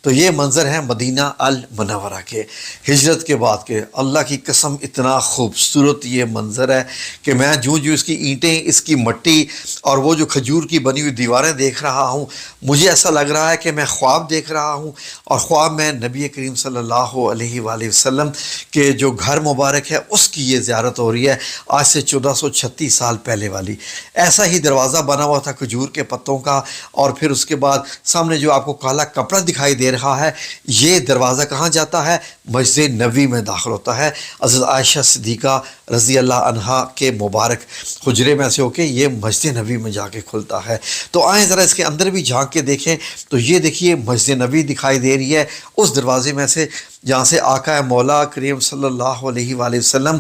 تو یہ منظر ہے مدینہ المنورہ کے، ہجرت کے بعد کے۔ اللہ کی قسم اتنا خوبصورت یہ منظر ہے کہ میں جو اس کی اینٹیں، اس کی مٹی اور وہ جو کھجور کی بنی ہوئی دیواریں دیکھ رہا ہوں، مجھے ایسا لگ رہا ہے کہ میں خواب دیکھ رہا ہوں، اور خواب میں نبی کریم صلی اللہ علیہ وآلہ وسلم کے جو گھر مبارک ہے اس کی یہ زیارت ہو رہی ہے، آج سے 1436 سال پہلے والی۔ ایسا ہی دروازہ بنا ہوا تھا کھجور کے پتوں کا، اور پھر اس کے بعد سامنے جو آپ کو کالا کپڑا دکھائی دے رہا ہے، یہ دروازہ کہاں جاتا ہے؟ مسجد نبوی میں داخل ہوتا ہے۔ حضرت عائشہ صدیقہ رضی اللہ عنہا کے مبارک حجرے میں سے ہو کے یہ مسجد نبوی میں جا کے کھلتا ہے۔ تو آئیں ذرا اس کے اندر بھی جھانک کے دیکھیں، تو یہ دیکھیے مسجد نبوی دکھائی دے رہی ہے اس دروازے میں سے جہاں سے آقا مولا کریم صلی اللہ علیہ وآلہ وسلم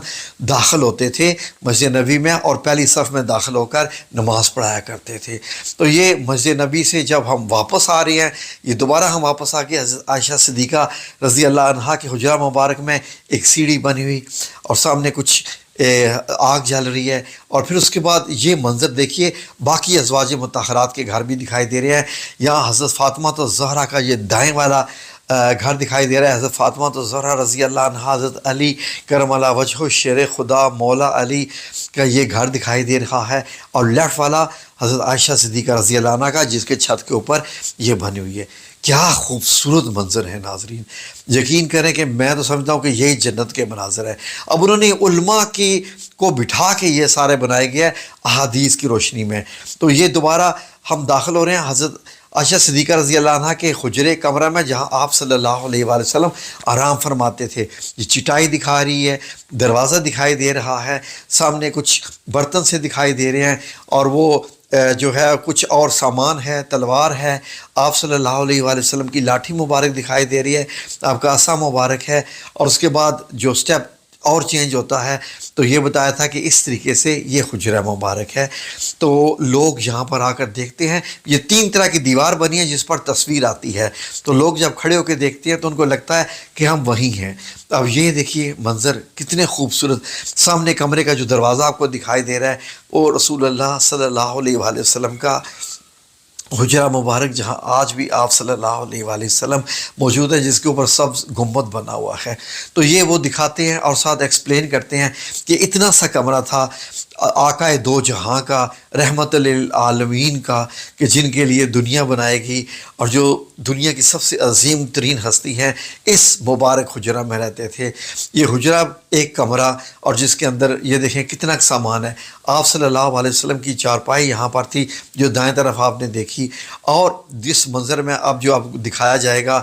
داخل ہوتے تھے مسجد نبوی میں، اور پہلی صف میں داخل ہو کر نماز پڑھایا کرتے تھے۔ تو یہ مسجد نبوی سے جب ہم واپس آ رہے ہیں، یہ دوبارہ ہم واپس آ کے حضرت عائشہ صدیقہ رضی اللہ عنہا کے حجرہ مبارک میں ایک سیڑھی بنی ہوئی، اور سامنے کچھ آگ جل رہی ہے، اور پھر اس کے بعد یہ منظر دیکھیے، باقی ازواج مطہرات کے گھر بھی دکھائی دے رہے ہیں۔ یہاں حضرت فاطمہ الزہرا کا یہ دائیں والا گھر دکھائی دے رہا ہے، حضرت فاطمہ الزہرا رضی اللہ عنہا، حضرت علی کرم اللہ وجہہ شیر خدا مولا علی کا یہ گھر دکھائی دے رہا ہے، اور لیفٹ والا حضرت عائشہ صدیقہ رضی اللہ عنہا کا، جس کے چھت کے اوپر یہ بنی ہوئی ہے۔ کیا خوبصورت منظر ہے ناظرین، یقین کریں کہ میں تو سمجھتا ہوں کہ یہی جنت کے مناظر ہیں۔ اب انہوں نے علماء کو بٹھا کے یہ سارے بنائے گئے ہیں احادیث کی روشنی میں۔ تو یہ دوبارہ ہم داخل ہو رہے ہیں حضرت عائشہ صدیقہ رضی اللہ عنہ کے حجرے کمرہ میں، جہاں آپ صلی اللہ علیہ وآلہ وسلم آرام فرماتے تھے۔ یہ چٹائی دکھا رہی ہے، دروازہ دکھائی دے رہا ہے، سامنے کچھ برتن سے دکھائی دے رہے ہیں، اور وہ جو ہے کچھ اور سامان ہے، تلوار ہے، آپ صلی اللہ علیہ وآلہ وسلم کی لاٹھی مبارک دکھائی دے رہی ہے، آپ کا عصا مبارک ہے، اور اس کے بعد جو سٹیپ اور چینج ہوتا ہے، تو یہ بتایا تھا کہ اس طریقے سے یہ حجرہ مبارک ہے۔ تو لوگ یہاں پر آ کر دیکھتے ہیں، یہ 3 طرح کی دیوار بنی ہے جس پر تصویر آتی ہے، تو لوگ جب کھڑے ہو کے دیکھتے ہیں تو ان کو لگتا ہے کہ ہم وہیں ہیں۔ اب یہ دیکھیے منظر کتنے خوبصورت، سامنے کمرے کا جو دروازہ آپ کو دکھائی دے رہا ہے وہ رسول اللہ صلی اللہ علیہ وآلہ وسلم کا حجرہ مبارک، جہاں آج بھی آپ صلی اللہ علیہ وآلہ وسلم موجود ہے، جس کے اوپر سبز گنبد بنا ہوا ہے۔ تو یہ وہ دکھاتے ہیں اور ساتھ ایکسپلین کرتے ہیں کہ اتنا سا کمرہ تھا آقا دو جہاں کا، رحمت للعالمین کا، کہ جن کے لیے دنیا بنائے گی، اور جو دنیا کی سب سے عظیم ترین ہستی ہیں اس مبارک حجرہ میں رہتے تھے۔ یہ حجرہ ایک کمرہ، اور جس کے اندر یہ دیکھیں کتنا سامان ہے۔ آپ صلی اللہ علیہ وسلم کی چارپائی یہاں پر تھی جو دائیں طرف آپ نے دیکھی، اور جس منظر میں اب جو آپ دکھایا جائے گا